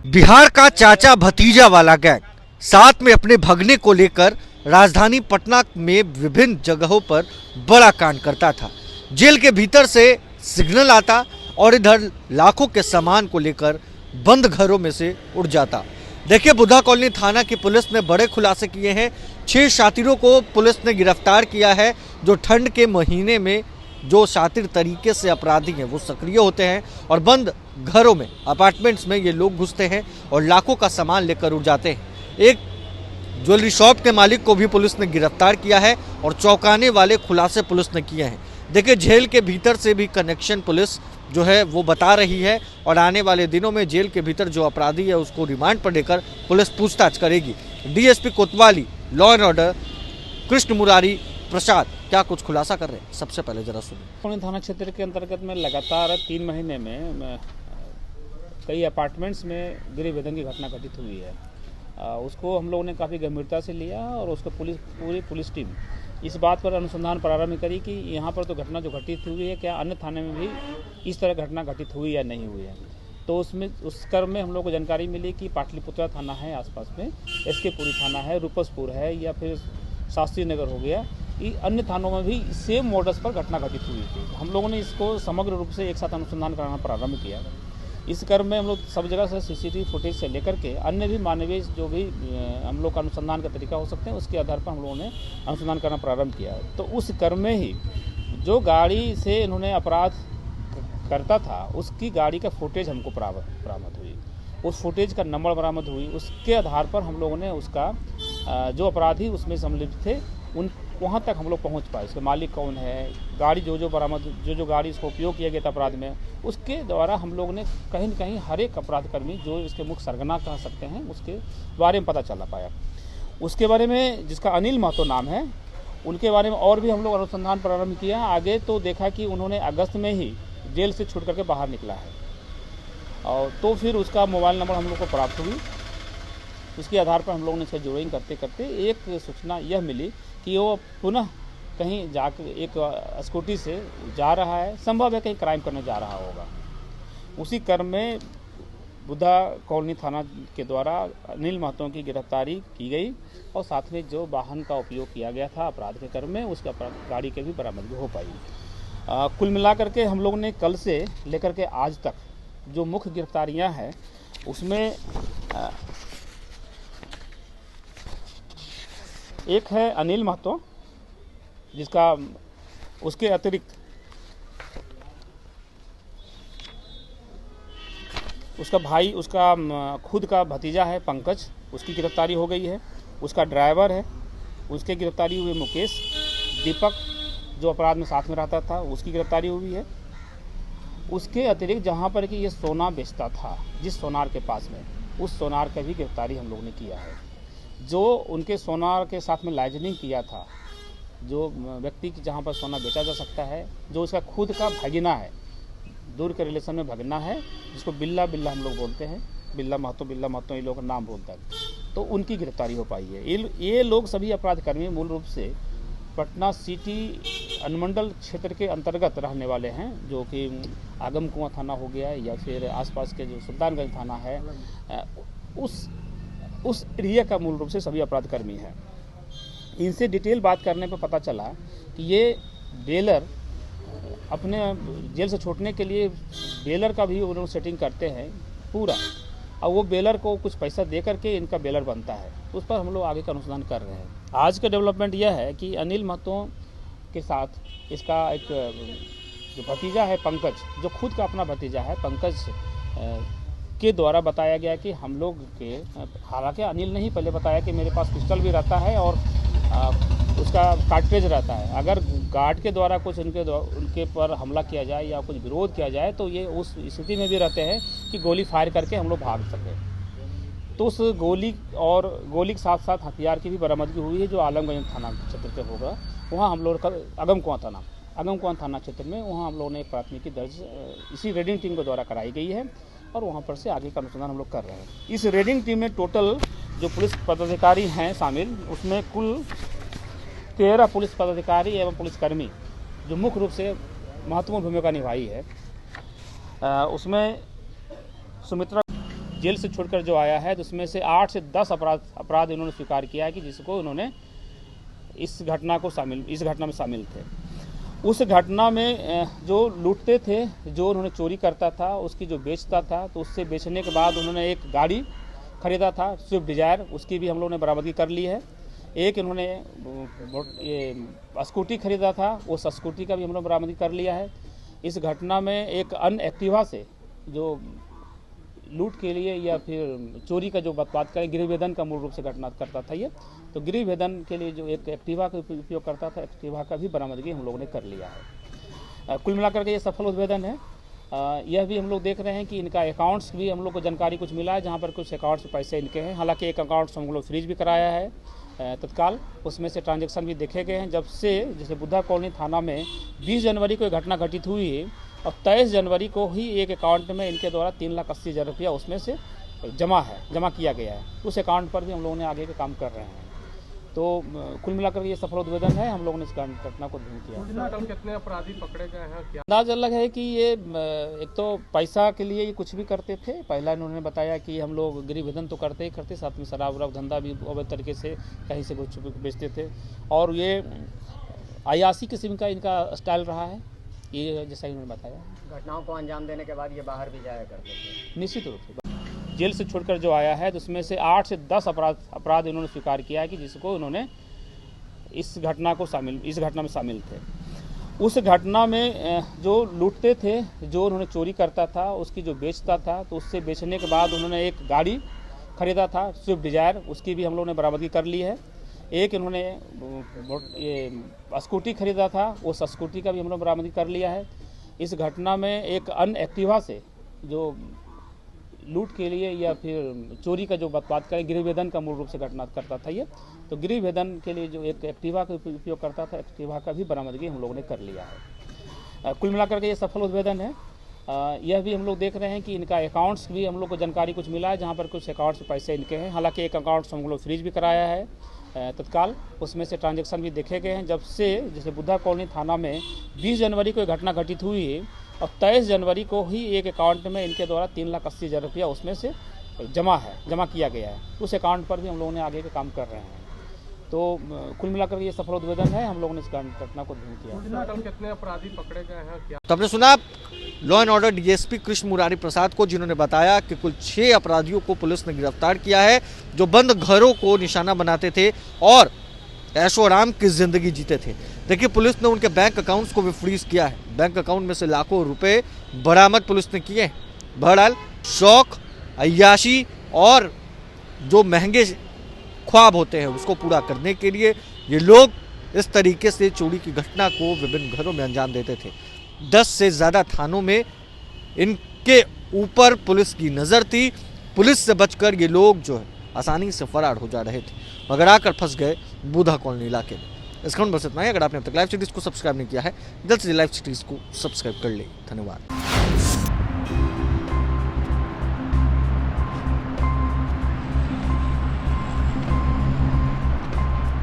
बिहार का चाचा भतीजा वाला गैंग साथ में अपने भगने को लेकर राजधानी पटना में विभिन्न जगहों पर बड़ा कांड करता था। जेल के भीतर से सिग्नल आता और इधर लाखों के सामान को लेकर बंद घरों में से उड़ जाता। देखिए, बुद्धा कॉलोनी थाना की पुलिस ने बड़े खुलासे किए हैं। 6 शातिरों को पुलिस ने गिरफ्तार किया है। जो ठंड के महीने में जो शातिर तरीके से अपराधी हैं वो सक्रिय होते हैं और बंद घरों में, अपार्टमेंट्स में ये लोग घुसते हैं और लाखों का सामान लेकर उड़ जाते हैं। एक ज्वेलरी शॉप के मालिक को भी पुलिस ने गिरफ्तार किया है और चौंकाने वाले खुलासे पुलिस ने किए हैं। देखिए, जेल के भीतर से भी कनेक्शन पुलिस जो है वो बता रही है और आने वाले दिनों में जेल के भीतर जो अपराधी है उसको रिमांड पर लेकर पुलिस पूछताछ करेगी। डीएसपी कोतवाली, law and order Krishna Murari Prasad क्या कुछ खुलासा कर रहे हैं, सबसे पहले जरा सुनिए। थाना क्षेत्र के अंतर्गत में लगातार 3 महीने में कई अपार्टमेंट्स में गृह भेदन की घटना घटित हुई है। उसको हम लोगों ने काफ़ी गंभीरता से लिया और उसको पूरी पुलिस टीम इस बात पर अनुसंधान प्रारंभ करी कि यहाँ पर तो घटना जो घटित हुई है, क्या अन्य थाने में भी इस तरह घटना घटित हुई या नहीं हुई है। तो उस क्रम में हम लोग को जानकारी मिली कि पाटलिपुत्रा थाना है, आसपास में एसके पुरी थाना है, रूपसपुर है, या फिर शास्त्री नगर हो गया, ये अन्य थानों में भी सेम मोडस पर घटना घटित हुई थी। हम लोगों ने इसको समग्र रूप से एक साथ अनुसंधान कराना प्रारंभ किया। इस क्रम में हम लोग सब जगह से सीसीटीवी फुटेज से लेकर के अन्य भी मानवीय जो भी हम लोग का अनुसंधान का तरीका हो सकते हैं, उसके आधार पर हम लोगों ने अनुसंधान करना प्रारंभ किया। तो उस क्रम में ही जो गाड़ी से इन्होंने अपराध करता था उसकी गाड़ी का फुटेज हमको बरामद हुई, उस फुटेज का नंबर बरामद हुई। उसके आधार पर हम लोगों ने उसका जो अपराधी उसमें सम्मिलित थे उन वहाँ तक हम लोग पहुँच पाए। उसके मालिक कौन है, गाड़ी जो बरामद जो गाड़ी इसको उपयोग किया गया था अपराध में, उसके द्वारा हम लोग ने कहीं न कहीं हर एक अपराधकर्मी जो इसके मुख्य सरगना कह सकते हैं उसके बारे में पता चला पाया। उसके बारे में जिसका अनिल महतो नाम है, उनके बारे में और भी हम लोग अनुसंधान प्रारंभ किया। आगे तो देखा कि उन्होंने अगस्त में ही जेल से छूट करके बाहर निकला है और तो फिर उसका मोबाइल नंबर हम लोग को प्राप्त हुई। उसके आधार पर हम लोगों ने इसका जोड़िंग करते करते एक सूचना यह मिली कि वो पुनः कहीं जाकर एक स्कूटी से जा रहा है, संभव है कहीं क्राइम करने जा रहा होगा। उसी क्रम में बुद्धा कॉलोनी थाना के द्वारा अनिल महतो की गिरफ्तारी की गई और साथ में जो वाहन का उपयोग किया गया था अपराध के क्रम में उसका गाड़ी के भी बरामदगी हो पाई। कुल मिलाकर के हम लोगों ने कल से लेकर के आज तक जो मुख्य गिरफ्तारियां हैं उसमें एक है अनिल महतो, जिसका उसके अतिरिक्त उसका भाई, उसका खुद का भतीजा है पंकज, उसकी गिरफ्तारी हो गई है। उसका ड्राइवर है, उसकी गिरफ्तारी हुई। मुकेश, दीपक जो अपराध में साथ में रहता था, उसकी गिरफ्तारी हुई है। उसके अतिरिक्त जहाँ पर कि ये सोना बेचता था, जिस सोनार के पास में, उस सोनार का भी गिरफ्तारी हम लोगों ने किया है। जो उनके सोनार के साथ में लाइजनिंग किया था, जो व्यक्ति की जहाँ पर सोना बेचा जा सकता है, जो उसका खुद का भगना है, दूर के रिलेशन में भगना है, जिसको बिल्ला हम लोग बोलते हैं, बिल्ला महतो ये लोग का नाम बोलता है, तो उनकी गिरफ्तारी हो पाई है। ये लोग सभी अपराधकर्मी मूल रूप से पटना सिटी अनुमंडल क्षेत्र के अंतर्गत रहने वाले हैं, जो कि आगम कुआं थाना हो गया या फिर आसपास के जो सुल्तानगंज थाना है, उस एरिया का मूल रूप से सभी अपराधकर्मी हैं। इनसे डिटेल बात करने पर पता चला कि ये बेलर अपने जेल से छूटने के लिए बेलर का भी उन्होंने सेटिंग करते हैं पूरा, और वो बेलर को कुछ पैसा दे करके इनका बेलर बनता है। तो उस पर हम लोग आगे का अनुसंधान कर रहे हैं। आज का डेवलपमेंट यह है कि अनिल महतो के साथ इसका एक जो भतीजा है पंकज, जो खुद का अपना भतीजा है, पंकज के द्वारा बताया गया कि हम लोग के, हालांकि अनिल ने ही पहले बताया कि मेरे पास पिस्टल भी रहता है और उसका कार्ट्रिज रहता है। अगर गार्ड के द्वारा कुछ उनके पर हमला किया जाए या कुछ विरोध किया जाए तो ये उस स्थिति में भी रहते हैं कि गोली फायर करके हम लोग भाग सकें। तो उस गोली के साथ साथ हथियार की भी बरामदगी हुई है, जो आलमगंज थाना क्षेत्र से होगा। वहाँ हम लोग का आगम कुआं थाना क्षेत्र में वहाँ हम लोगों ने प्राथमिकी दर्ज इसी रेडिंग टीम के द्वारा कराई गई है और वहाँ पर से आगे का अनुसंधान हम लोग कर रहे हैं। इस रेडिंग टीम में टोटल जो पुलिस पदाधिकारी हैं शामिल, उसमें कुल 13 पुलिस पदाधिकारी एवं पुलिसकर्मी जो मुख्य रूप से महत्वपूर्ण भूमिका निभाई है। उसमें सुमित्रा जेल से छोड़कर जो आया है तो उसमें से 8 से 10 अपराध इन्होंने स्वीकार किया है कि जिसको इन्होंने इस घटना में शामिल थे। उस घटना में जो लूटते थे, जो उन्होंने चोरी करता था, उसकी जो बेचता था, तो उससे बेचने के बाद उन्होंने एक गाड़ी खरीदा था स्विफ्ट डिजायर, उसकी भी हम लोगों ने बरामदगी कर ली है। एक इन्होंने ये स्कूटी खरीदा था, उस स्कूटी का भी हम लोग बरामदगी कर लिया है। इस घटना में एक अन्य एक्टिवा से जो लूट के लिए या फिर चोरी का जो बात करें, गृहभेदन का मूल रूप से घटना करता था ये, तो गृहभेदन के लिए जो एक एक्टिवा का उपयोग करता था, एक्टिवा का भी बरामदगी हम लोगों ने कर लिया है। कुल मिलाकर के ये सफल उद्भेदन है। यह भी हम लोग देख रहे हैं कि इनका अकाउंट्स भी हम लोग को जानकारी कुछ मिला है, जहाँ पर कुछ अकाउंट्स में पैसे इनके हैं। हालांकि एक अकाउंट्स हम लोग फ्रीज भी कराया है तत्काल, उसमें से ट्रांजैक्शन भी देखे गए हैं। जब से जैसे बुद्धा कॉलोनी थाना में 20 जनवरी को एक घटना घटित हुई है और 23 जनवरी को ही एक अकाउंट में इनके द्वारा 3,80,000 रुपया उसमें से जमा किया गया है। उस अकाउंट पर भी हम लोगों ने आगे का काम कर रहे हैं। तो कुल मिलाकर ये सफल उद्भेदन है। हम लोगों ने इस घटना को ढूंढ किया। टोटल कितने अपराधी पकड़े गए हैं, क्या अंदाज अलग है कि ये एक तो पैसा के लिए ये कुछ भी करते थे। पहला इन्होंने बताया कि हम लोग गृहभेदन तो करते ही करते, साथ में शराब वराब धंधा भी अवैध तरीके से कहीं से कुछ बेचते थे। और ये अयासी किस्म का इनका स्टाइल रहा है, ये जैसा इन्होंने बताया। घटनाओं को अंजाम देने के बाद ये बाहर भी जाया करते थे। निश्चित रूप से जेल से छोड़कर जो आया है तो उसमें से 8 से 10 अपराध इन्होंने स्वीकार किया है कि जिसको इन्होंने इस घटना में शामिल थे। उस घटना में जो लूटते थे, जो उन्होंने चोरी करता था, उसकी जो बेचता था, तो उससे बेचने के बाद उन्होंने एक गाड़ी खरीदा था स्विफ्ट डिजायर, उसकी भी हम लोगों ने बरामदगी कर ली है। एक इन्होंने ये स्कूटी खरीदा था, उस स्कूटी का भी हम लोग बरामदगी कर लिया है। इस घटना में एक अन्य एक्टिवा से जो लूट के लिए या फिर चोरी का जो बात करें, गृहभेदन का मूल रूप से घटना करता था ये, तो गृहभेदन के लिए जो एक एक्टिवा का उपयोग करता था, एक्टिवा का भी बरामदगी हम लोगों ने कर लिया है। कुल मिलाकर के ये सफल उद्भेदन है। यह भी हम लोग देख रहे हैं कि इनका अकाउंट्स भी हम लोग को जानकारी कुछ मिला है, जहाँ पर कुछ अकाउंट्स में पैसे इनके हैं। हालांकि एक अकाउंट्स हम लोग फ्रीज भी कराया है तत्काल, उसमें से ट्रांजैक्शन भी देखे गए हैं। जब से जैसे बुद्धा कॉलोनी थाना में 20 जनवरी को एक घटना घटित हुई है और 23 जनवरी को ही एक अकाउंट में इनके द्वारा 3,80,000 रुपया उसमें से जमा किया गया है। उस अकाउंट पर भी हम लोगों ने आगे का काम कर रहे हैं। तो कुल मिलाकर ये सफल उद्भेदन है। हम लोगों ने इस घटना को ढूंढ किया। टोटल कितने अपराधी पकड़े गए हैं, क्या तो आपने सुना law and order DSP Krishna Murari Prasad को, जिन्होंने बताया कि कुल 6 अपराधियों को पुलिस ने गिरफ्तार किया है, जो बंद घरों को निशाना बनाते थे और ऐशो आराम की जिंदगी जीते थे। देखिए, पुलिस ने उनके बैंक अकाउंट्स को भी फ्रीज किया है। बैंक अकाउंट में से लाखों रुपए बरामद पुलिस ने किए हैं। बहरहाल शौक, अय्याशी और जो महंगे ख्वाब होते हैं उसको पूरा करने के लिए ये लोग इस तरीके से चोरी की घटना को विभिन्न घरों में अंजाम देते थे। 10 से ज़्यादा थानों में इनके ऊपर पुलिस की नज़र थी। पुलिस से बचकर ये लोग जो है आसानी से फरार हो जा रहे थे, मगर आकर फंस गए बुद्धा कॉलोनी इलाके में। इस खबर बस इतना ही। अगर आपने अब तक लाइव सिटीज़ को सब्सक्राइब नहीं किया है, जल्द से लाइव सिटीज़ को सब्सक्राइब कर ले। धन्यवाद।